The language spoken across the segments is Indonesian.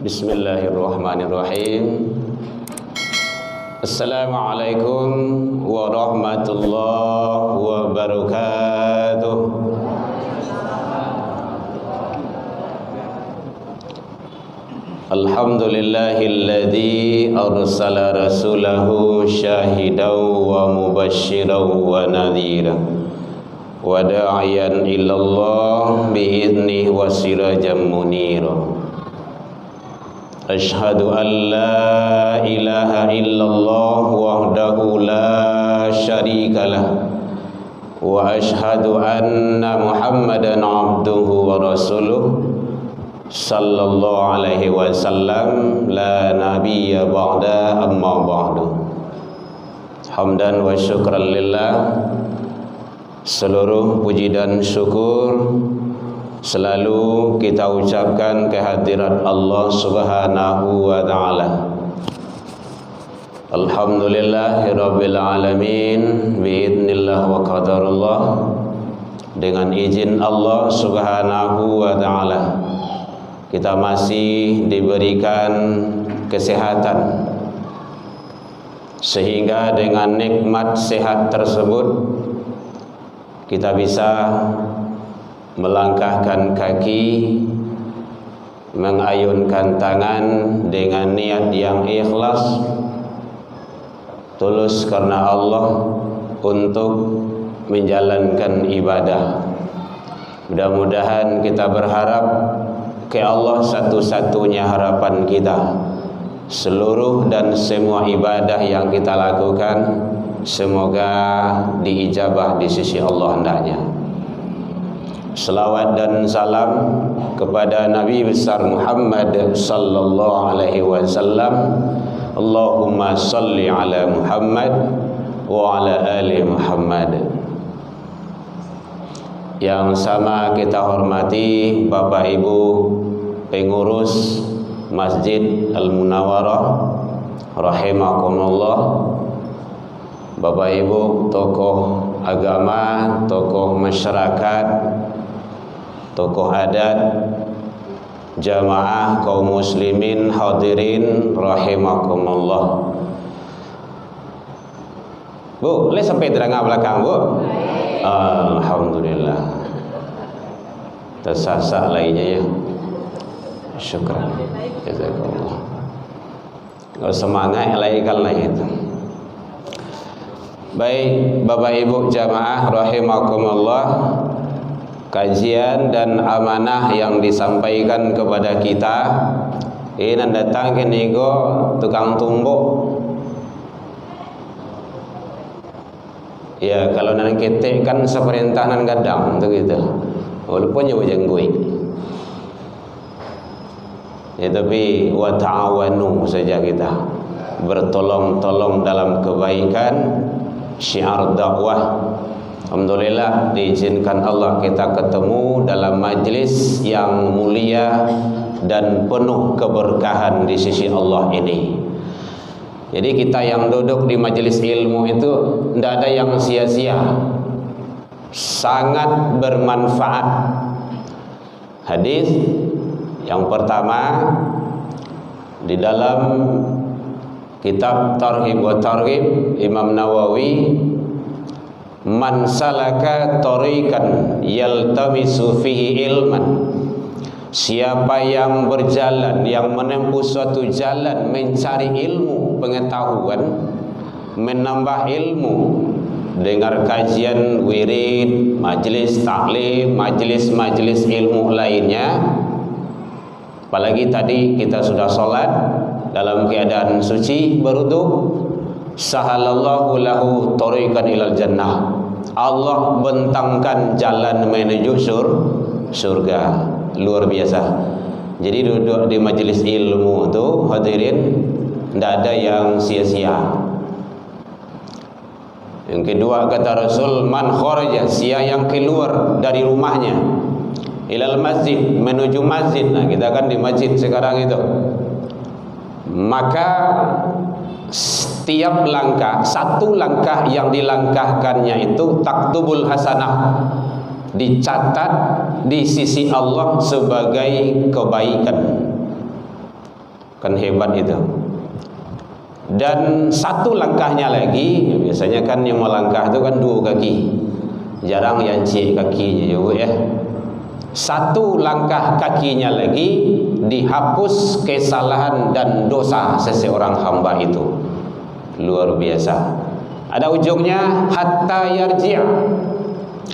Bismillahirrahmanirrahim. Assalamualaikum warahmatullahi wabarakatuh. Alhamdulillahilladzi arsala rasulahu syahidan wa mubasysyiran wa nadhiran wa da'iyan ilallah bi'idnihi wa sirajan munira. Asyhadu an la ilaha illallah wahdahu la syarikalah wa asyhadu anna Muhammadan abduhu wa rasuluh sallallahu alaihi wasallam la nabiyya ba'da amma ba'du. Hamdan wa syukran lillah. Seluruh puji dan syukur selalu kita ucapkan kehadirat Allah Subhanahu wa taala. Alhamdulillahirabbil alamin biidznillah wa qadarullah. Dengan izin Allah Subhanahu wa taala kita masih diberikan kesehatan, sehingga dengan nikmat sehat tersebut kita bisa melangkahkan kaki, mengayunkan tangan dengan niat yang ikhlas, tulus karena Allah untuk menjalankan ibadah. Mudah-mudahan kita berharap ke Allah satu-satunya harapan kita. Seluruh dan semua ibadah yang kita lakukan semoga diijabah di sisi Allah hendaknya. Selawat dan salam kepada Nabi besar Muhammad sallallahu alaihi wasallam. Allahumma salli ala Muhammad wa ala ali Muhammad. Yang sama kita hormati Bapak Ibu pengurus Masjid Al-Munawwarah rahimakumullah, Bapak Ibu tokoh agama, tokoh masyarakat, tokoh adat, jamaah kaum muslimin hadirin rahimakumullah. Bu, boleh sampai terangah belakang, Bu? Alhamdulillah. Tersasak lainnya ya. Syukran. Jazakallah. Kalau semangat laikal itu. Baik, Bapak Ibu jamaah rahimakumullah, kajian dan amanah yang disampaikan kepada kita ini datang ke nego tukang tumbuk. Ya, kalau nan ketek kan seperintahan gadang tu gitu. Walaupun nyawa jenggui. Ya, tapi wa ta'awanu saja kita bertolong-tolong dalam kebaikan, syiar dakwah. Alhamdulillah diizinkan Allah kita ketemu dalam majlis yang mulia dan penuh keberkahan di sisi Allah ini. Jadi kita yang duduk di majelis ilmu itu tidak ada yang sia-sia, sangat bermanfaat. Hadis yang pertama di dalam kitab Targhib wa Targhib Imam Nawawi, man salaka tariqan yaltamisu fihi ilman, siapa yang berjalan, yang menempuh suatu jalan mencari ilmu, pengetahuan, menambah ilmu, dengar kajian wirid, majlis taklim, majlis-majlis ilmu lainnya. Apalagi tadi kita sudah sholat dalam keadaan suci, berwudu, sahalallahu lahu tariqan ilal jannah, Allah bentangkan jalan menuju surga. Luar biasa. Jadi duduk di majelis ilmu itu hadirin tidak ada yang sia-sia. Yang kedua kata Rasul, man kharaja, siapa yang keluar dari rumahnya ilal masjid, menuju masjid. Nah, kita kan di masjid sekarang itu. Maka setiap langkah, satu langkah yang dilangkahkannya itu taktubul hasanah, dicatat di sisi Allah sebagai kebaikan. Kan hebat itu. Dan satu langkahnya lagi, biasanya kan yang melangkah itu kan 2 kaki, jarang yang cik kakinya juga ya. Satu langkah kakinya lagi dihapus kesalahan dan dosa seseorang hamba itu. Luar biasa. Ada ujungnya hatta yarji',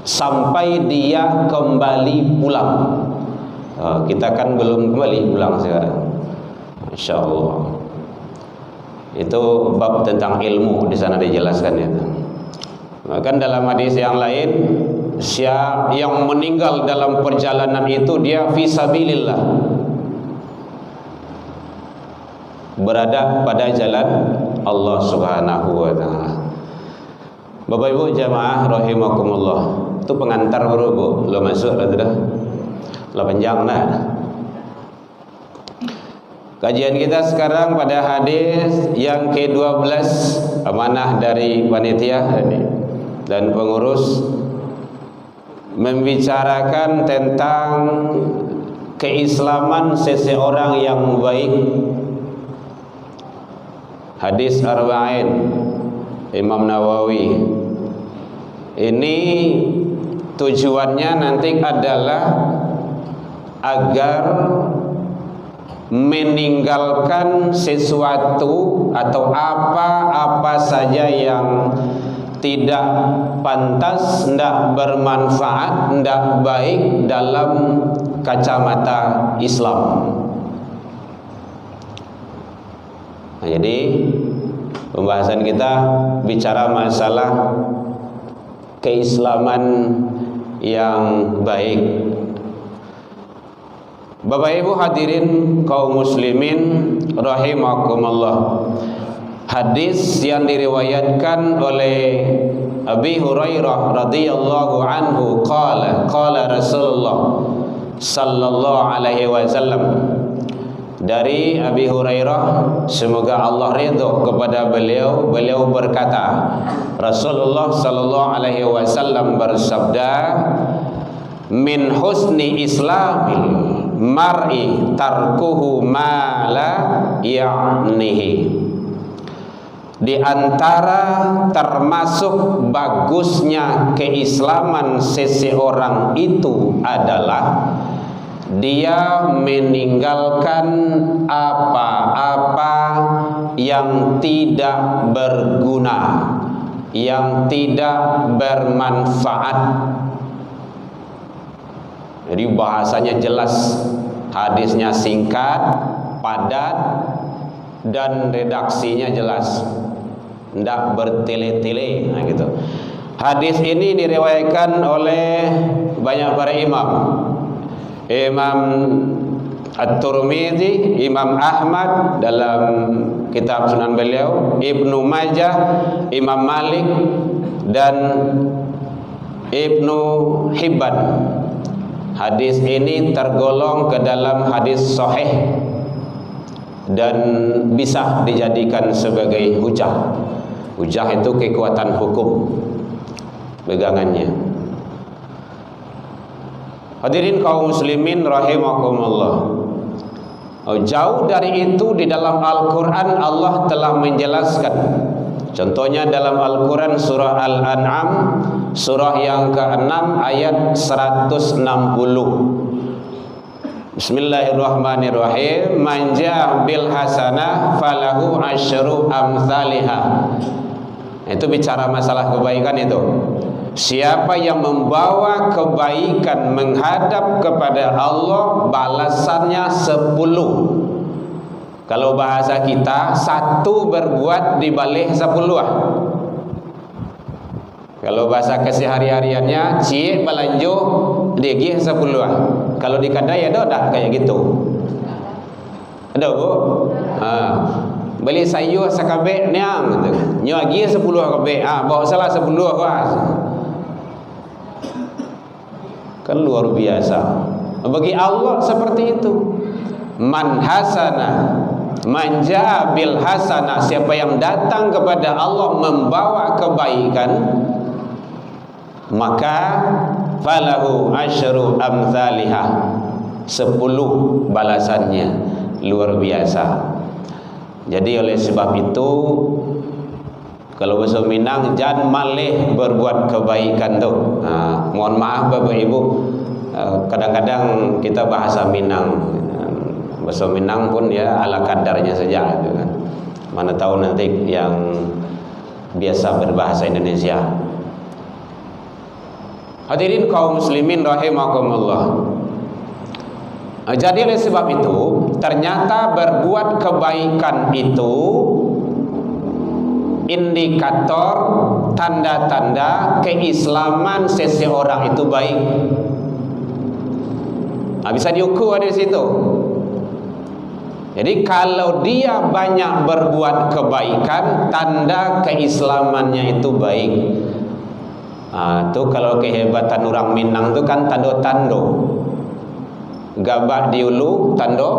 sampai dia kembali pulang. Kita kan belum kembali pulang sekarang, insyaallah. Itu bab tentang ilmu, di sana dijelaskan itu. Bahkan dalam hadis yang lain, siapa yang meninggal dalam perjalanan itu dia fisabilillah, berada pada jalan Allah Subhanahu wa taala. Bapak Ibu jamaah rahimakumullah. Itu pengantar baru Bu, lo masuk dah sudah. Lah panjang dah. Kajian kita sekarang pada hadis yang ke-12, amanah dari panitia dan pengurus, membicarakan tentang keislaman seseorang yang baik. Hadis Arba'in Imam Nawawi. Ini tujuannya nanti adalah agar meninggalkan sesuatu atau apa-apa saja yang tidak pantas, tidak bermanfaat, tidak baik dalam kacamata Islam. Nah, jadi pembahasan kita bicara masalah keislaman yang baik. Bapak Ibu hadirin kaum muslimin rahimakumullah. Hadis yang diriwayatkan oleh Abi Hurairah radhiyallahu anhu qala Rasulullah sallallahu alaihi wasallam. Dari Abi Hurairah, semoga Allah ridha kepada beliau, beliau berkata, Rasulullah sallallahu alaihi wasallam bersabda, min husni islamil mar'i tarkuhu ma la ya'nihi. Di antara termasuk bagusnya keislaman seseorang itu adalah dia meninggalkan apa-apa yang tidak berguna, yang tidak bermanfaat. Jadi bahasanya jelas, hadisnya singkat, padat, dan redaksinya jelas, tidak bertele-tele. Nah, gitu. Hadis ini diriwayatkan oleh banyak para imam. Imam At-Tirmidzi, Imam Ahmad dalam kitab Sunan beliau, Ibnu Majah, Imam Malik, dan Ibnu Hibban. Hadis ini tergolong ke dalam hadis sahih dan bisa dijadikan sebagai hujah. Hujah itu kekuatan hukum pegangannya. Hadirin kaum muslimin rahimakumullah. Jauh dari itu di dalam Al-Quran Allah telah menjelaskan. Contohnya dalam Al-Quran surah Al-An'am, surah yang ke-6 ayat 160. Bismillahirrahmanirrahim. Man ja'a bil hasanah falahu asyru amsalihha. Itu bicara masalah kebaikan itu. Siapa yang membawa kebaikan menghadap kepada Allah, balasannya 10. Kalau bahasa kita, 1 berbuat dibalik 10. Kalau bahasa kesehari-hariannya, cik balanjo degih 10. Kalau di kedai ada tak kayak gitu? Ada Bu? Beli sayur sakabek niang gitu. Nyo lagi 10 kabek. Bawa salah 10 kuas. Kan luar biasa. Bagi Allah seperti itu. Man hasana, man ja'a bil hasanah, siapa yang datang kepada Allah membawa kebaikan, maka falahu asyru amsalihha, 10 balasannya. Luar biasa. Jadi oleh sebab itu, kalau bahasa Minang, jangan malih berbuat kebaikan tu. Mohon maaf Bapak Ibu, kadang-kadang kita bahasa Minang, bahasa Minang pun ya ala kadarnya saja gitu kan. Mana tahu nanti yang biasa berbahasa Indonesia. Hadirin kaum muslimin rahimakumullah. Jadi oleh sebab itu, ternyata berbuat kebaikan itu indikator, tanda-tanda keislaman seseorang itu baik. Bisa diukur di situ. Jadi kalau dia banyak berbuat kebaikan, tanda keislamannya itu baik. Itu kalau kehebatan orang Minang itu kan tando-tando. Gabak di ulu, tando.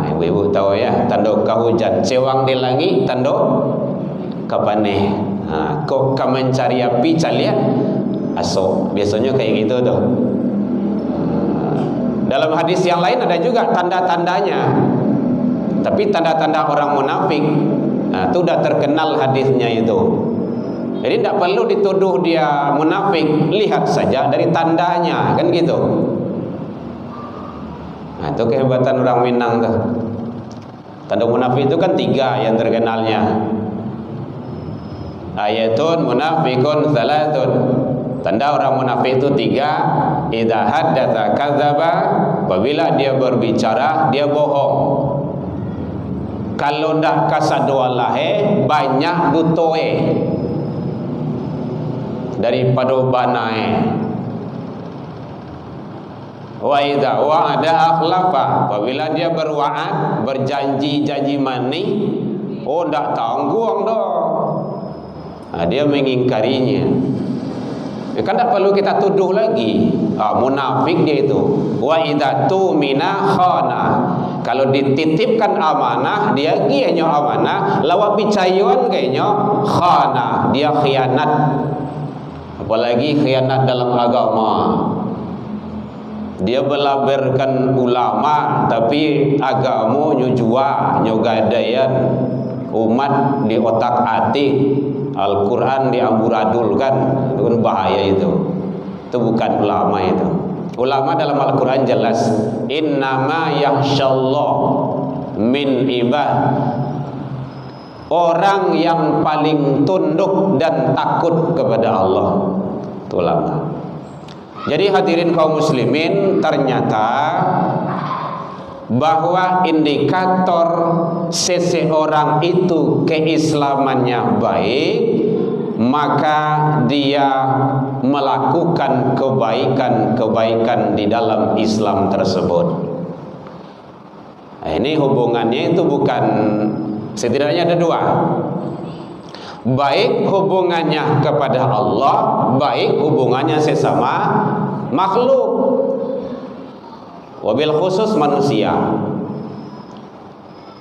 Ibu-ibu tahu ya, tando kahujan, cewang di langit, tando kapaneh. Kok mencari api calian asok. Biasanya kayak gitu tuh. Dalam hadis yang lain ada juga tanda-tandanya. Tapi tanda-tanda orang munafik, itu udah terkenal hadisnya itu. Jadi tidak perlu dituduh dia munafik, lihat saja dari tandanya, kan gitu. Itu kehebatan orang Minang tuh. Tanda munafik itu kan 3 yang terkenalnya. Ayatun munafikun salatun. Tanda orang munafik itu 3. Idza haddatsa kadzaba, apabila dia berbicara dia bohong. Kalau ndak kasadua lahe banyak dutoe daripada banae. Wa idza wa'ada akhlafa, apabila dia berwa'ad, berjanji mani, ndak tanggung dah. Dia mengingkarinya. Kan tak perlu kita tuduh lagi. Munafik dia itu. Wa idza tumina khana, kalau dititipkan amanah dia gianya amanah, lawak picayon kayaknya khana, dia khianat. Apalagi khianat dalam agama. Dia belaberkan ulama tapi agama nyujua, nyogadayan umat di otak-atik, Al-Quran diamburadulkan. Itu kan bahaya itu. Itu bukan ulama itu. Ulama dalam Al-Quran jelas, innama yakhsyallah min ibad, orang yang paling tunduk dan takut kepada Allah, itu ulama. Jadi hadirin kaum muslimin, ternyata bahwa indikator seseorang itu keislamannya baik, maka dia melakukan kebaikan-kebaikan di dalam Islam tersebut. Ini hubungannya itu bukan, setidaknya ada 2. Baik hubungannya kepada Allah, baik hubungannya sesama makhluk, wabil khusus manusia.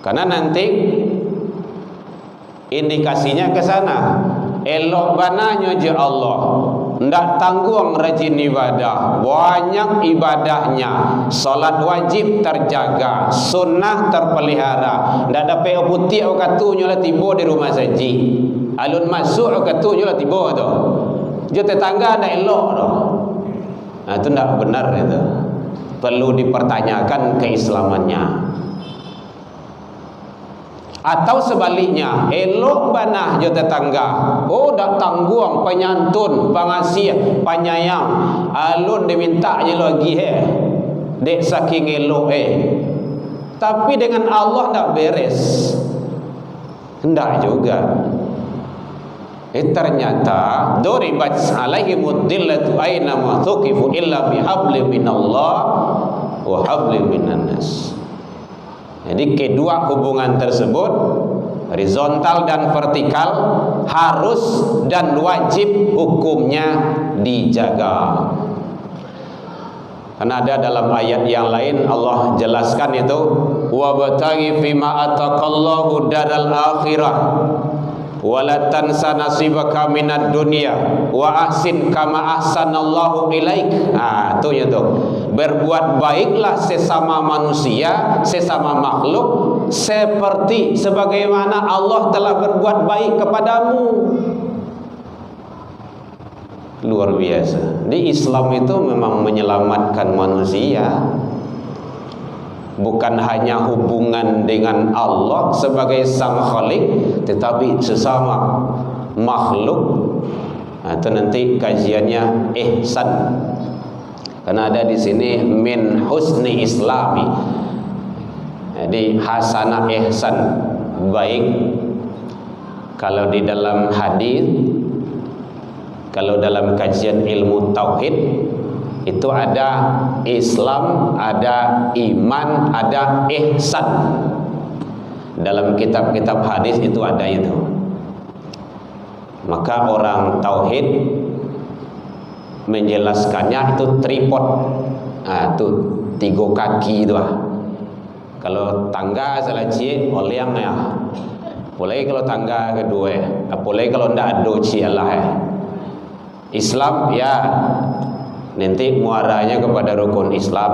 Karena nanti indikasinya ke sana. Elok bananya je Allah, ndak tanggung rajin ibadah, banyak ibadahnya, salat wajib terjaga, sunnah terpelihara, ndak dapat putih katunya lah tiba di rumah saji, alun masuk katunya lah tiba tu, je tetangga ndak elok tu. Itu ndak benar itu, perlu dipertanyakan keislamannya. Atau sebaliknya, elok banah je tetangga, dak tanggung, penyantun, pengasih, penyayang, alun diminta je lagi dek saking elok tapi dengan Allah ndak beres, ndak juga. Ternyata duribat alaihimud dillatu aina ma thuqifu illa bihablim minallah wa hablim minan nas. Jadi kedua hubungan tersebut, horizontal dan vertikal, harus dan wajib hukumnya dijaga. Karena ada dalam ayat yang lain Allah jelaskan itu, wabtaghi fima ataqallahu daral akhirah wala tansa nasibaka minad dunya wa ahsin kama ahsanallahu ilaik. Itu ya tuh. Berbuat baiklah sesama manusia, sesama makhluk seperti sebagaimana Allah telah berbuat baik kepadamu. Luar biasa. Di Islam itu memang menyelamatkan manusia, bukan hanya hubungan dengan Allah sebagai sang khalik, tetapi sesama makhluk. Itu nanti kajiannya ihsan, karena ada di sini min husni islami. Jadi hasanah ihsan, baik. Kalau di dalam hadis, kalau dalam kajian ilmu tauhid, itu ada Islam, ada iman, ada ihsan. Dalam kitab-kitab hadis itu ada itu. Maka orang tauhid menjelaskannya itu tripod. Itu 3 kaki itu. Kalau tangga salah cie oliang ya. Boleh kalau tangga kedua. Boleh kalau ndak ada cie lah ya. Islam ya nanti muaranya kepada rukun Islam,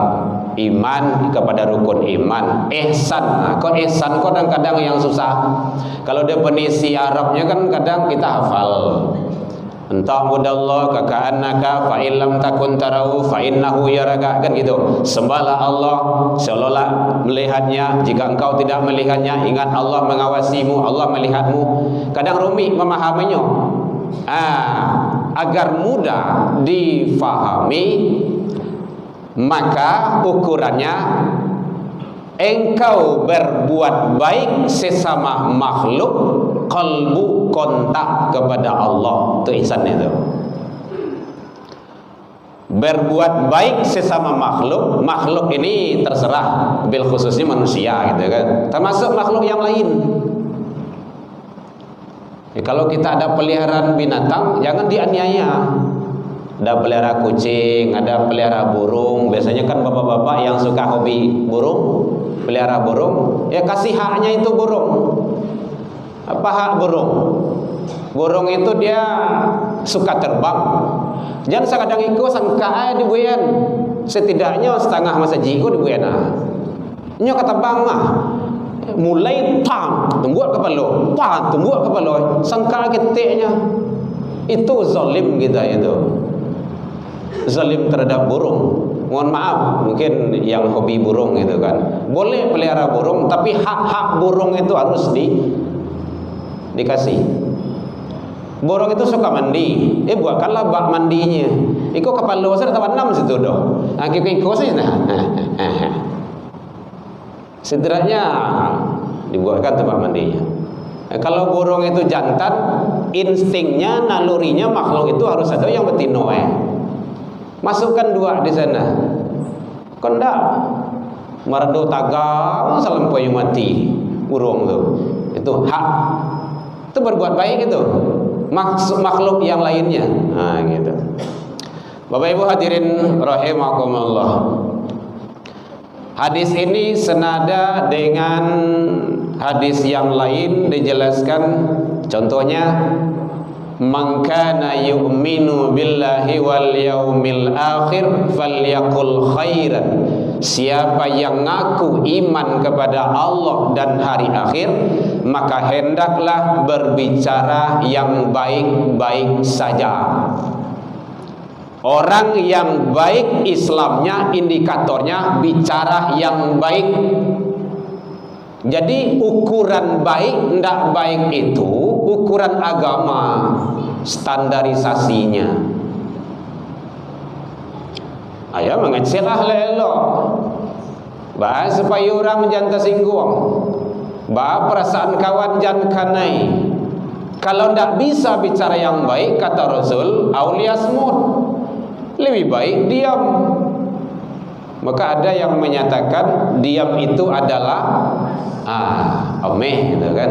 iman kepada rukun iman, ihsan. Kok ihsan kok kadang-kadang yang susah. Kalau definisi Arabnya kan kadang kita hafal. Entah mudallah ka'annaka fa illam takun tarahu fa innahu yaraka, kan gitu. Sembahlah Allah seolah-olah melihatnya. Jika engkau tidak melihatnya, ingat Allah mengawasimu, Allah melihatmu. Kadang rumit memahaminya. Agar mudah difahami, maka ukurannya engkau berbuat baik sesama makhluk, qalbu kontak kepada Allah. Itu ihsan itu. Berbuat baik sesama makhluk. Makhluk ini terserah, bil khususnya manusia gitu kan, termasuk makhluk yang lain. Kalau kita ada peliharaan binatang, jangan dianiaya. Ada pelihara kucing, ada pelihara burung. Biasanya kan bapak-bapak yang suka hobi burung, pelihara burung, ya kasih haknya itu burung. Apa hak burung? Burung itu dia suka terbang. Jangan sekadang ikut sangka di buyan. Setidaknya setengah masa jigo di buyan. Nyo kata bang mah. Mulai pam tumbuh kepala, pam tumbuh kepala, sangka keteknya. Itu zalim kita itu. Zalim terhadap burung. Mohon maaf, mungkin yang hobi burung itu kan. Boleh pelihara burung, tapi hak-hak burung itu harus dikasih. Burung itu suka mandi. Buatkanlah bak mandinya. Iko kepala saya tambah 6 situ doh. Kiko sih nah. Setidaknya dibuatkan tempat mandinya. Kalau burung itu jantan, instingnya, nalurinya makhluk itu harus ada yang betino. Masukkan 2 di sana. Kondak mardo tagang sampai mati burung tuh. Itu hak. Itu berbuat baik itu. Makhluk yang lainnya. Gitu. Bapak Ibu hadirin rahimakumullah. Hadis ini senada dengan hadis yang lain dijelaskan. Contohnya, man kana yu'minu billahi wal yaumil akhir falyaqul khairan. Siapa yang ngaku iman kepada Allah dan hari akhir, maka hendaklah berbicara yang baik-baik saja. Orang yang baik Islamnya, indikatornya bicara yang baik. Jadi ukuran baik, ndak baik itu ukuran agama, standarisasinya. Ayah mengecelah lelo, bahas supaya orang jangan tersinggung, bahas perasaan kawan jangan kanai. Kalau ndak bisa bicara yang baik, kata Rasul, aulia smut. Lebih baik diam. Maka ada yang menyatakan diam itu adalah omeh gitu kan.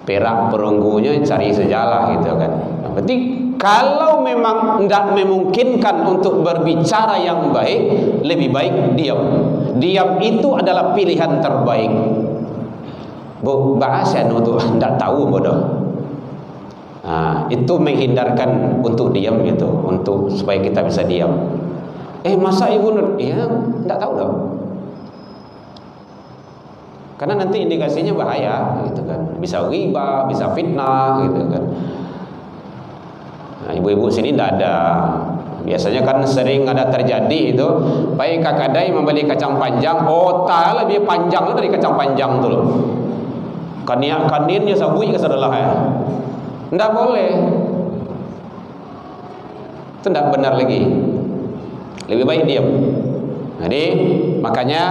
Perak perunggunya cari sejalah gitu kan. Berarti kalau memang tidak memungkinkan untuk berbicara yang baik, lebih baik diam. Diam itu adalah pilihan terbaik. Bu bahasa itu tidak tahu bodoh. Itu menghindarkan untuk diam gitu, untuk supaya kita bisa diam. Masa ibu ya enggak tahu dong. Karena nanti indikasinya bahaya gitu kan. Bisa ghibah, bisa fitnah gitu kan. Nah, ibu-ibu sini enggak ada. Biasanya kan sering ada terjadi itu, baik kakadai membeli kacang panjang, otak lebih panjang dari kacang panjang tuh loh. Kaninnya sabui ke sebelah ya. Enggak boleh. Itu enggak benar lagi. Lebih baik diam. Jadi makanya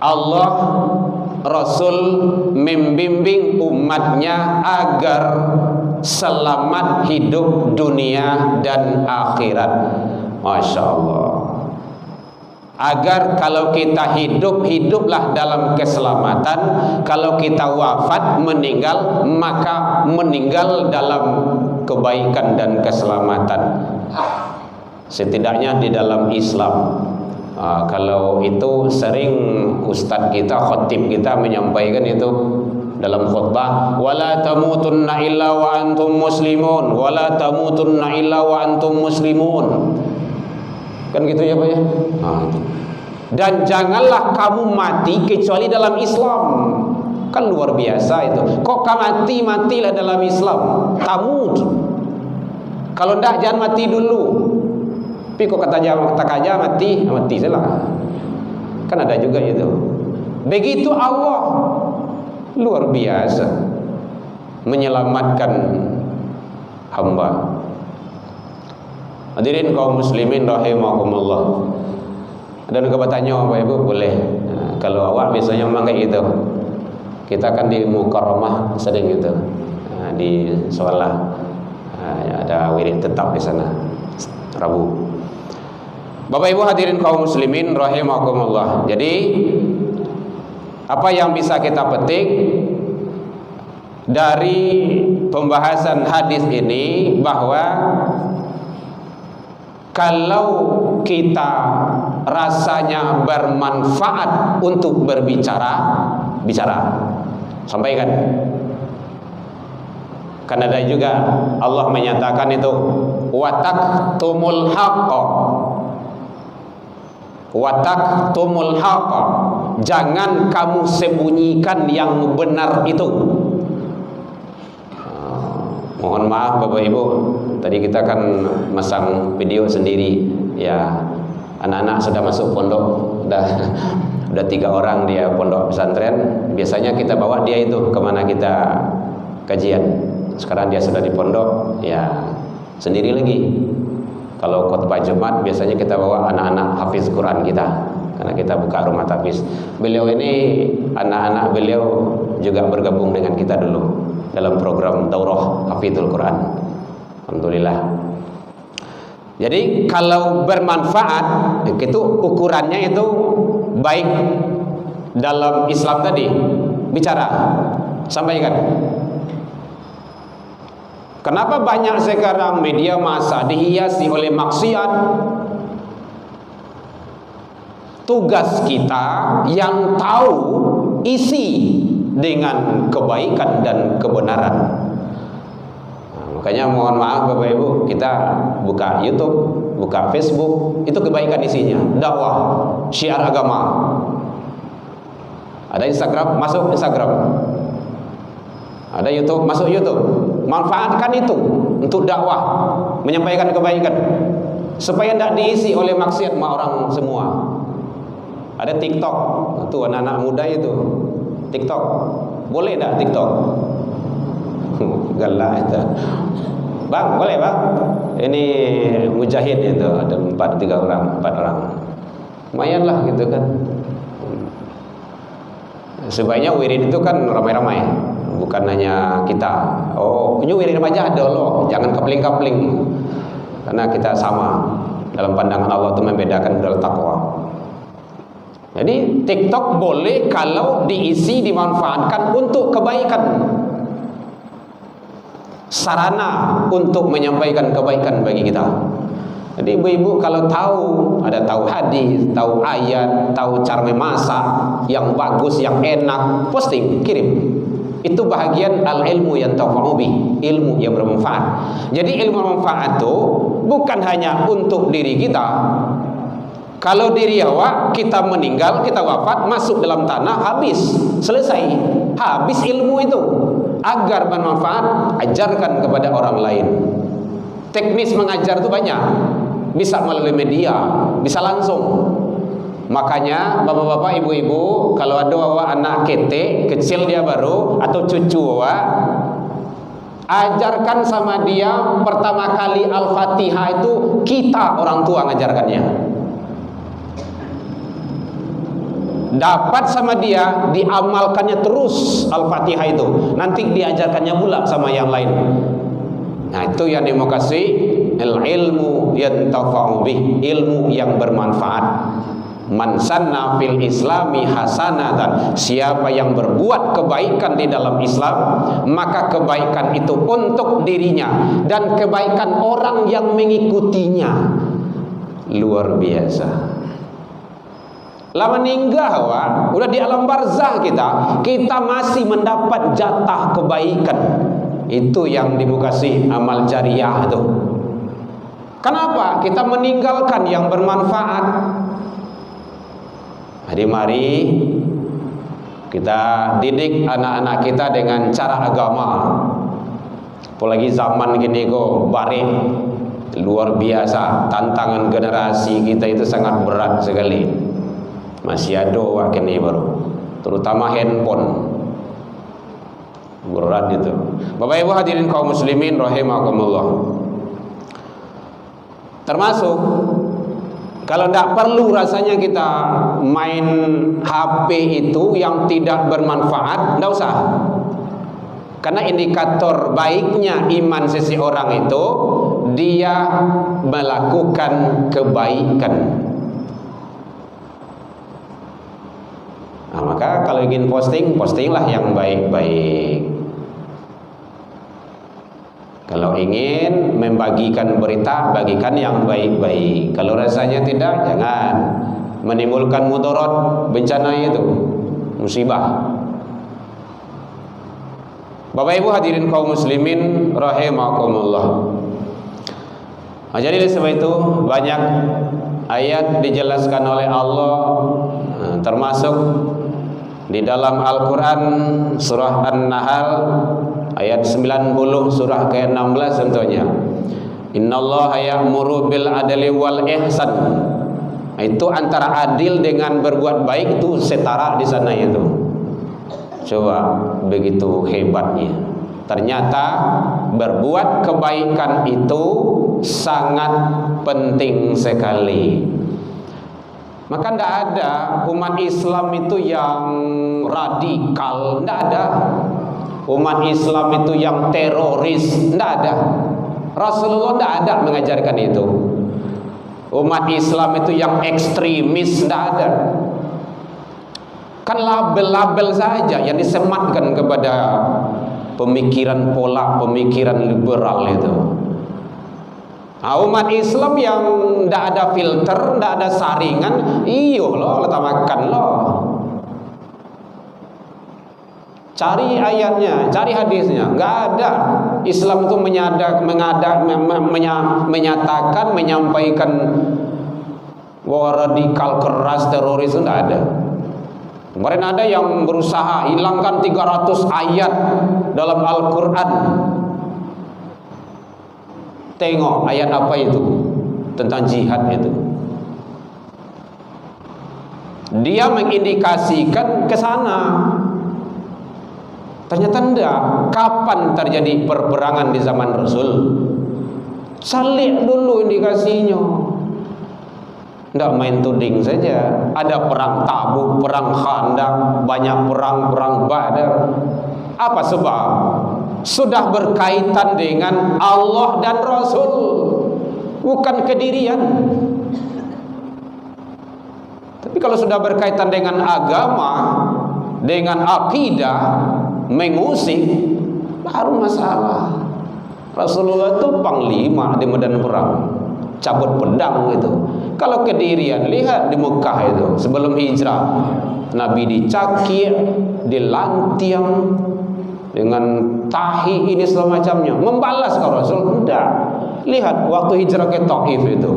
Allah Rasul membimbing umatnya agar selamat hidup dunia dan akhirat. Masya Allah. Agar kalau kita hidup, hiduplah dalam keselamatan. Kalau kita wafat, meninggal, maka meninggal dalam kebaikan dan keselamatan. Setidaknya di dalam Islam. Kalau itu sering ustadz kita, khatib kita menyampaikan itu dalam khutbah, wala tamutunna illa wa antum muslimun, wala tamutunna illa wa antum muslimun. Kan gitu ya Pak ya? Dan janganlah kamu mati kecuali dalam Islam. Kan luar biasa itu. Kok kamu matilah dalam Islam. Tamut. Kalau enggak jangan mati dulu. Tapi kok kata aja mati salah. Kan ada juga itu. Begitu Allah luar biasa menyelamatkan hamba. Hadirin kaum muslimin rahimakumullah. Ada yang bertanya Bapak Ibu boleh. Kalau awak biasanya memang kayak gitu. Kita kan di Mukarramah sering gitu. Di sekolah ada wirid tetap di sana Rabu. Bapak Ibu hadirin kaum muslimin rahimakumullah. Jadi apa yang bisa kita petik dari pembahasan hadis ini, bahwa kalau kita rasanya bermanfaat untuk berbicara, sampaikan. Karena ada juga Allah menyatakan itu wataktumul haqqa, jangan kamu sembunyikan yang benar itu. Mohon maaf Bapak Ibu, tadi kita kan masang video sendiri ya. Anak-anak sudah masuk pondok, udah 3 orang dia pondok pesantren. Biasanya kita bawa dia itu kemana kita kajian. Sekarang dia sudah di pondok ya, sendiri lagi. Kalau khutbah Jumat biasanya kita bawa anak-anak hafiz Quran kita, karena kita buka rumah tahfiz. Beliau ini, anak-anak beliau juga bergabung dengan kita dulu dalam program daurah hafizul Quran. Alhamdulillah. Jadi kalau bermanfaat itu ukurannya itu baik dalam Islam tadi, bicara, sampaikan. Kenapa banyak sekarang media massa dihiasi oleh maksiat? Tugas kita yang tahu isi dengan kebaikan dan kebenaran. Makanya mohon maaf Bapak Ibu, kita buka YouTube, buka Facebook, itu kebaikan isinya, dakwah, syiar agama. Ada Instagram, masuk Instagram. Ada YouTube, masuk YouTube. Manfaatkan itu untuk dakwah, menyampaikan kebaikan, supaya tidak diisi oleh maksiat sama orang semua. Ada TikTok, itu anak-anak muda itu TikTok, boleh tak TikTok? Galak itu. Bang, boleh bang? Ini mujahid itu ada 4 orang. Lumayan lah gitu kan. Sebaiknya wirid itu kan ramai-ramai, bukan hanya kita. Oh, ini wirid remaja ada loh, jangan kapling-kapling. Karena kita sama dalam pandangan Allah itu membedakan dalam takwa. Jadi TikTok boleh kalau diisi, dimanfaatkan untuk kebaikan. Sarana untuk menyampaikan kebaikan bagi kita. Jadi ibu-ibu kalau tahu hadis, tahu ayat, tahu cara memasak yang bagus, yang enak, posting, kirim. Itu bahagian al-ilmu yang tafa'u bih, ilmu yang bermanfaat. Jadi ilmu bermanfaat itu bukan hanya untuk diri kita. Kalau diri awak, kita meninggal, kita wafat, masuk dalam tanah, habis, selesai, habis ilmu itu. Agar bermanfaat, ajarkan kepada orang lain. Teknis mengajar itu banyak, bisa melalui media, bisa langsung. Makanya bapak-bapak, ibu-ibu, kalau ada awak anak kete, kecil dia baru, atau cucu awak, ajarkan sama dia pertama kali Al-Fatihah itu kita orang tua ngajarkannya. Dapat sama dia, diamalkannya terus Al-Fatihah itu. Nanti diajarkannya pula sama yang lain. Nah, itu yang dia mau kasih, ilmu yantafa'u bih, ilmu yang bermanfaat. Man sanna fil islami hasanatan, siapa yang berbuat kebaikan di dalam Islam, maka kebaikan itu untuk dirinya dan kebaikan orang yang mengikutinya. Luar biasa. Lama meninggal udah di alam barzah kita masih mendapat jatah kebaikan. Itu yang dikasih amal jariah itu. Kenapa? Kita meninggalkan yang bermanfaat. Jadi mari kita didik anak-anak kita dengan cara agama. Apalagi zaman gini kok barik, luar biasa. Tantangan generasi kita itu sangat berat sekali. Masih ada waktu ini baru, terutama handphone, berat itu. Bapak Ibu hadirin kaum muslimin rahimakumullah. Termasuk kalau tidak perlu rasanya kita main HP itu yang tidak bermanfaat, tidak usah. Karena indikator baiknya iman seseorang itu dia melakukan kebaikan. Nah, maka kalau ingin posting, postinglah yang baik-baik. Kalau ingin membagikan berita, bagikan yang baik-baik. Kalau rasanya tidak, jangan menimbulkan mudarat, bencana itu, musibah. Bapak Ibu hadirin kaum muslimin rahimakumullah. Nah, jadi sebab itu banyak ayat dijelaskan oleh Allah, termasuk di dalam Al-Quran surah An-Nahl ayat 90 surah ke-16 tentunya. Innallaha ya'muru bil adli wal ihsan. Itu antara adil dengan berbuat baik itu setara di sana itu. Coba begitu hebatnya. Ternyata berbuat kebaikan itu sangat penting sekali. Maka tidak ada umat Islam itu yang radikal, tidak ada. Umat Islam itu yang teroris, tidak ada. Rasulullah tidak ada mengajarkan itu. Umat Islam itu yang ekstremis, tidak ada. Kan label-label saja yang disematkan kepada pemikiran pola pemikiran liberal itu. Nah, umat Islam yang tidak ada filter, tidak ada saringan, iyo loh, letak makan loh. Cari ayatnya, cari hadisnya, nggak ada. Islam itu menyatakan, menyampaikan bahwa radikal keras teroris itu tidak ada. Kemarin ada yang berusaha hilangkan 300 ayat dalam Al-Quran. Tengok ayat apa itu tentang jihad itu. Dia mengindikasikan ke sana. Ternyata tidak. Kapan terjadi perperangan di zaman Rasul? Salik dulu indikasinya. Tidak main tuding saja. Ada perang Tabuk, perang Khandaq, banyak perang Badar. Apa sebab? Sudah berkaitan dengan Allah dan Rasul, bukan kedirian. Tapi kalau sudah berkaitan dengan agama, dengan akidah, mengusik, baru masalah. Rasulullah itu panglima di medan perang, cabut pedang gitu. Kalau kedirian, lihat di Mekah itu sebelum hijrah, Nabi dicakir, dilantiang, dengan tahi ini semacamnya, membalas ke Rasul? Tidak. Lihat waktu hijrah ke Taif itu,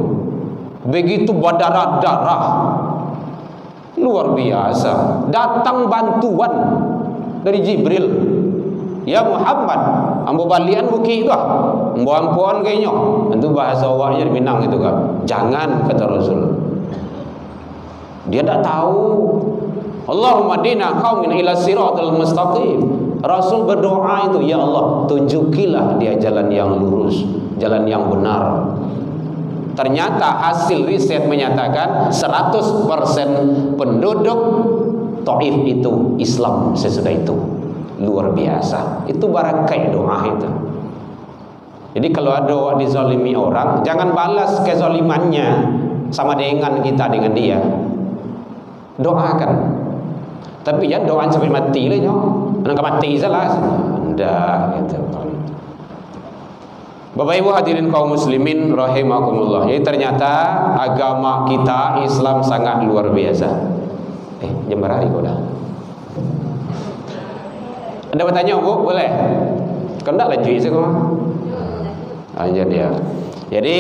begitu berdarah-darah, luar biasa. Datang bantuan dari Jibril. Ya Muhammad, ambo balian buki itu ambo ampuan kayaknya. Itu bahasa awaknya di Minang itu kan. Jangan, kata Rasul. Dia tidak tahu. Allahumma dina qaumin ila siratal mustaqim. Rasul berdoa itu, ya Allah, tunjukilah dia jalan yang lurus, jalan yang benar. Ternyata hasil riset menyatakan 100% penduduk Taif itu Islam sesudah itu. Luar biasa. Itu barakai doa itu. Jadi kalau ada orang dizalimi orang, jangan balas kezalimannya sama dengan kita dengan dia. Doakan. Tapi jangan doakan sampai mati lah, anak mati salah. Ndak gitu. Bapak Ibu hadirin kaum muslimin rahimakumullah. Jadi ternyata agama kita Islam sangat luar biasa. Jam berapa kau dah? Anda bertanya, Bu? Boleh? Kau tak lanjut sih kau? Lanjut ya. Jadi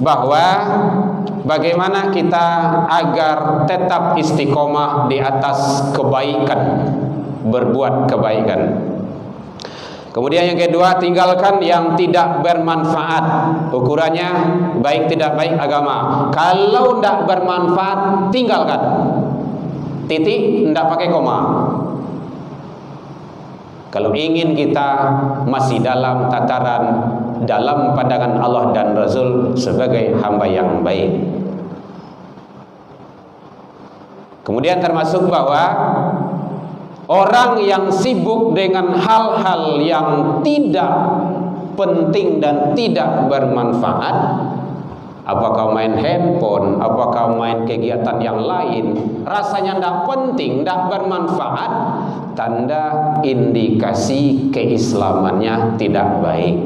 bahwa bagaimana kita agar tetap istiqomah di atas kebaikan, berbuat kebaikan. Kemudian yang kedua, tinggalkan yang tidak bermanfaat. Ukurannya baik tidak baik agama. Kalau tidak bermanfaat, tinggalkan. Titik, tidak pakai koma. Kalau ingin kita masih dalam tataran, dalam pandangan Allah dan Rasul sebagai hamba yang baik. Kemudian termasuk bahwa orang yang sibuk dengan hal-hal yang tidak penting dan tidak bermanfaat, apakah main handphone, apakah main kegiatan yang lain, rasanya tidak penting, tidak bermanfaat, tanda indikasi keislamannya tidak baik.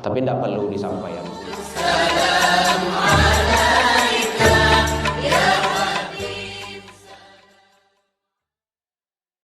Tapi tidak perlu disampaikan.